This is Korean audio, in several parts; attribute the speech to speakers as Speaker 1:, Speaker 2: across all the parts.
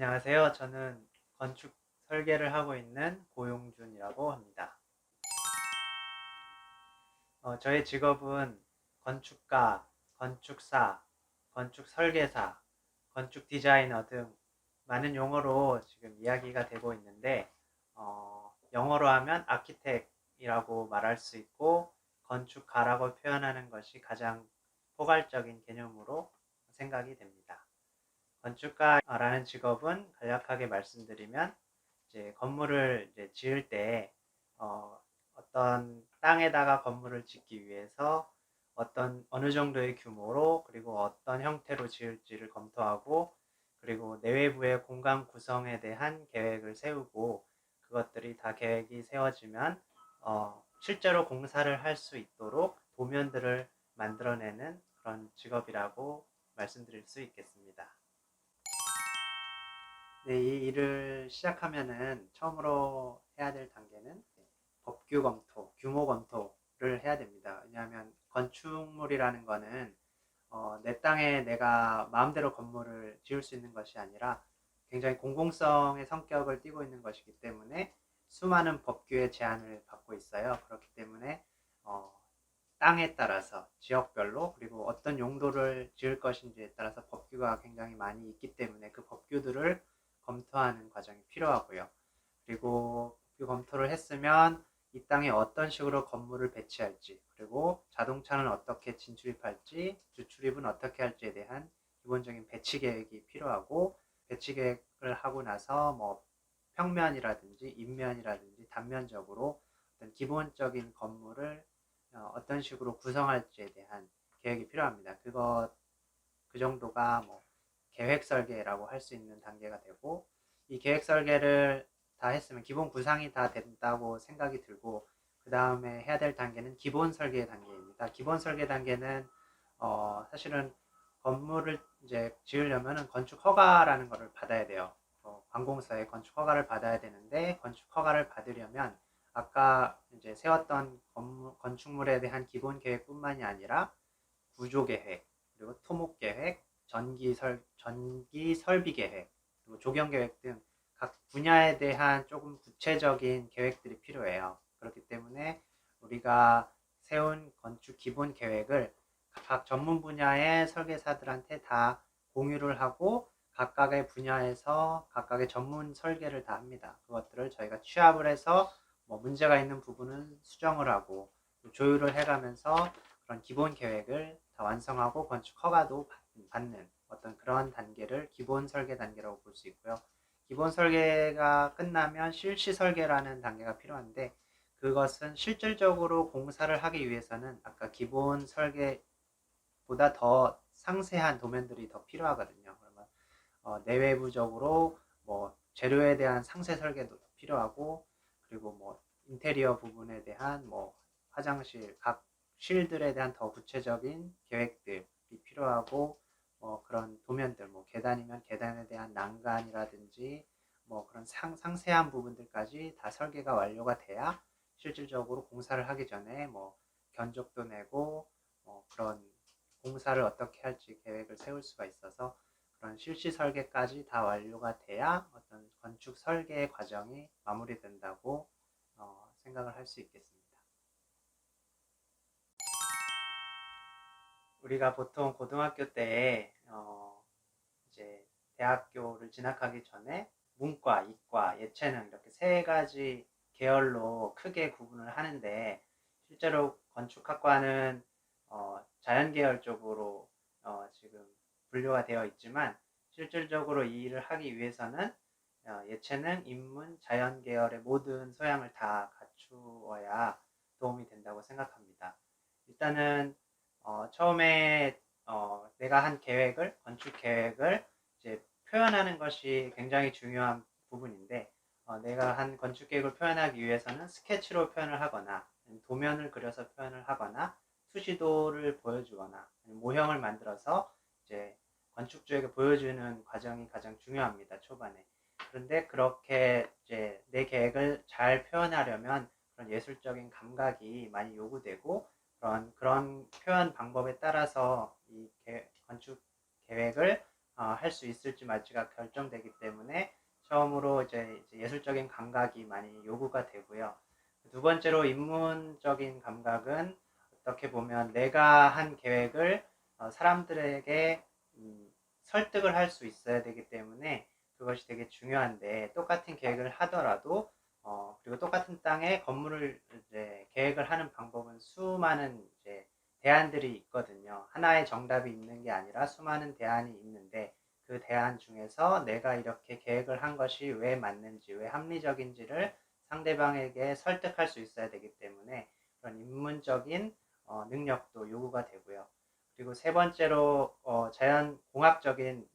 Speaker 1: 안녕하세요. 저는 건축 설계를 하고 있는 고용준이라고 합니다. 저의 직업은 건축가, 건축사, 건축 설계사, 건축 디자이너 등 많은 용어로 지금 이야기가 되고 있는데, 영어로 하면 아키텍이라고 말할 수 있고, 건축가라고 표현하는 것이 가장 포괄적인 개념으로 생각이 됩니다. 건축가라는 직업은 간략하게 말씀드리면 이제 건물을 이제 지을 때 어떤 땅에다가 건물을 짓기 위해서 어느 정도의 규모로 그리고 어떤 형태로 지을지를 검토하고 그리고 내외부의 공간 구성에 대한 계획을 세우고 그것들이 다 계획이 세워지면 실제로 공사를 할 수 있도록 도면들을 만들어내는 그런 직업이라고 말씀드릴 수 있겠습니다. 네, 이 일을 시작하면은 처음으로 해야 될 단계는 법규 검토, 규모 검토를 해야 됩니다. 왜냐하면 건축물이라는 거는 내 땅에 내가 마음대로 건물을 지을 수 있는 것이 아니라 굉장히 공공성의 성격을 띠고 있는 것이기 때문에 수많은 법규의 제한을 받고 있어요. 그렇기 때문에 어, 땅에 따라서 지역별로 그리고 어떤 용도를 지을 것인지에 따라서 법규가 굉장히 많이 있기 때문에 그 법규들을 검토하는 과정이 필요하고요. 그리고 법규 검토를 했으면 이 땅에 어떤 식으로 건물을 배치할지 그리고 자동차는 어떻게 진출입할지 주출입은 어떻게 할지에 대한 기본적인 배치 계획이 필요하고 배치 계획을 하고 나서 뭐 평면이라든지 인면이라든지 단면적으로 어떤 기본적인 건물을 어떤 식으로 구성할지에 대한 계획이 필요합니다. 그 정도가 뭐 계획 설계라고 할 수 있는 단계가 되고 이 계획 설계를 다 했으면 기본 구상이 다 된다고 생각이 들고 그 다음에 해야 될 단계는 기본 설계 단계입니다. 기본 설계 단계는 사실은 건물을 이제 지으려면 건축 허가라는 것을 받아야 돼요. 관공서에 건축 허가를 받아야 되는데 건축 허가를 받으려면 아까 이제 세웠던 건축물에 대한 기본 계획뿐만이 아니라 구조 계획, 그리고 토목 계획, 전기 설비 계획, 그리고 조경 계획 등 각 분야에 대한 조금 구체적인 계획들이 필요해요. 그렇기 때문에 우리가 세운 건축 기본 계획을 각 전문 분야의 설계사들한테 다 공유를 하고 각각의 분야에서 각각의 전문 설계를 다 합니다. 그것들을 저희가 취합을 해서 뭐 문제가 있는 부분은 수정을 하고 조율을 해가면서 그런 기본 계획을 다 완성하고 건축 허가도 받는 어떤 그런 단계를 기본 설계 단계라고 볼 수 있고요. 기본 설계가 끝나면 실시 설계라는 단계가 필요한데 그것은 실질적으로 공사를 하기 위해서는 아까 기본 설계보다 더 상세한 도면들이 더 필요하거든요. 그러면 내외부적으로 뭐 재료에 대한 상세 설계도 필요하고 그리고 뭐 인테리어 부분에 대한 뭐 화장실 각 실들에 대한 더 구체적인 계획들이 필요하고 그런 도면들 뭐 계단이면 계단에 대한 난간이라든지 뭐 그런 상세한 부분들까지 다 설계가 완료가 돼야 실질적으로 공사를 하기 전에 뭐 견적도 내고 그런 공사를 어떻게 할지 계획을 세울 수가 있어서 그런 실시 설계까지 다 완료가 돼야 어떤 건축 설계 과정이 마무리된다고 생각을 할 수 있겠습니다. 우리가 보통 고등학교 때 이제 대학교를 진학하기 전에 문과, 이과, 예체능 이렇게 세 가지 계열로 크게 구분을 하는데 실제로 건축학과는 자연계열 쪽으로 지금 분류가 되어 있지만 실질적으로 이 일을 하기 위해서는 예체능, 인문, 자연계열의 모든 소양을 다 갖추어야 도움이 된다고 생각합니다. 일단은 처음에 내가 한 계획을 건축 계획을 이제 표현하는 것이 굉장히 중요한 부분인데 내가 한 건축 계획을 표현하기 위해서는 스케치로 표현을 하거나 도면을 그려서 표현을 하거나 수시도를 보여주거나 모형을 만들어서 이제 건축주에게 보여주는 과정이 가장 중요합니다. 초반에. 그런데 그렇게 이제 내 계획을 잘 표현하려면 그런 예술적인 감각이 많이 요구되고 그런 표현 방법에 따라서 이 건축 계획을 할 수 있을지 말지가 결정되기 때문에 처음으로 이제 예술적인 감각이 많이 요구가 되고요. 두 번째로 인문적인 감각은 어떻게 보면 내가 한 계획을 사람들에게 설득을 할 수 있어야 되기 때문에 그것이 되게 중요한데, 똑같은 계획을 하더라도 그리고 똑같은 땅에 건물을 이제 계획을 하는 방법은 수많은 이제 대안들이 있거든요. 하나의 정답이 있는 게 아니라 수많은 대안이 있는데, 그 대안 중에서 내가 이렇게 계획을 한 것이 왜 맞는지, 왜 합리적인지를 상대방에게 설득할 수 있어야 되기 때문에 그런 인문적인 능력도 요구가 되고요. 그리고 세 번째로 자연공학적인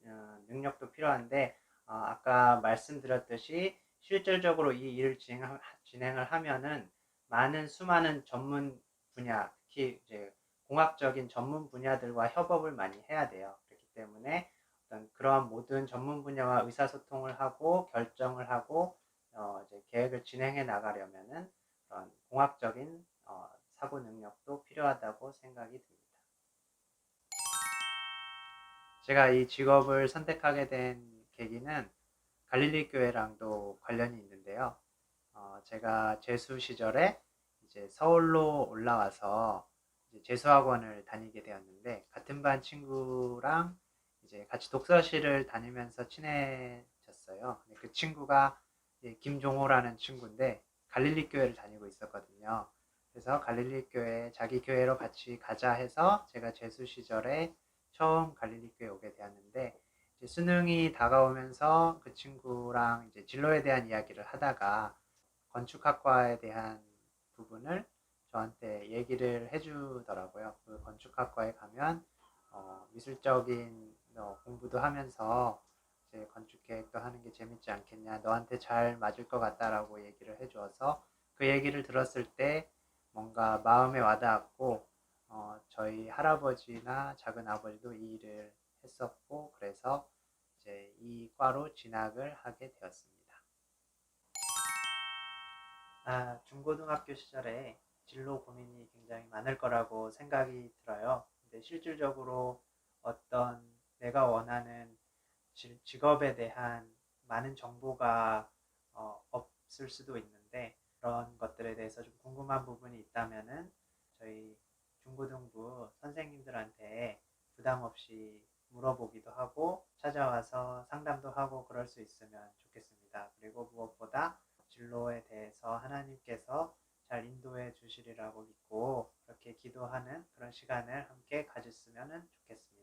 Speaker 1: 능력도 필요한데, 아까 말씀드렸듯이 실질적으로 이 일을 진행을 하면은 많은 수많은 전문 분야, 특히 이제 공학적인 전문 분야들과 협업을 많이 해야 돼요. 그렇기 때문에 어떤 그러한 모든 전문 분야와 의사소통을 하고 결정을 하고 이제 계획을 진행해 나가려면은 그런 공학적인 사고 능력도 필요하다고 생각이 듭니다. 제가 이 직업을 선택하게 된 계기는 갈릴리 교회랑도 관련이 있는데요. 제가 재수 시절에 이제 서울로 올라와서 이제 재수학원을 다니게 되었는데, 같은 반 친구랑 이제 같이 독서실을 다니면서 친해졌어요. 그 친구가 김종호라는 친구인데 갈릴리 교회를 다니고 있었거든요. 그래서 갈릴리 교회 자기 교회로 같이 가자 해서 제가 재수 시절에 처음 갈릴리 교회 오게 되었는데, 이제 수능이 다가오면서 그 친구랑 이제 진로에 대한 이야기를 하다가 건축학과에 대한 부분을 저한테 얘기를 해주더라고요. 그 건축학과에 가면 미술적인 공부도 하면서 이제 건축 계획도 하는 게 재밌지 않겠냐, 너한테 잘 맞을 것 같다라고 얘기를 해주어서 그 얘기를 들었을 때 뭔가 마음에 와닿았고, 저희 할아버지나 작은 아버지도 이 일을 했었고, 그래서 이제 이 과로 진학을 하게 되었습니다. 중고등학교 시절에 진로 고민이 굉장히 많을 거라고 생각이 들어요. 근데 실질적으로 어떤 내가 원하는 직업에 대한 많은 정보가 없을 수도 있는데, 그런 것들에 대해서 좀 궁금한 부분이 있다면은 저희 중고등부 선생님들한테 부담 없이 물어보기도 하고 찾아와서 상담도 하고 그럴 수 있으면 좋겠습니다. 그리고 무엇보다 진로에 대해서 하나님께서 잘 인도해 주시리라고 믿고 그렇게 기도하는 그런 시간을 함께 가졌으면 좋겠습니다.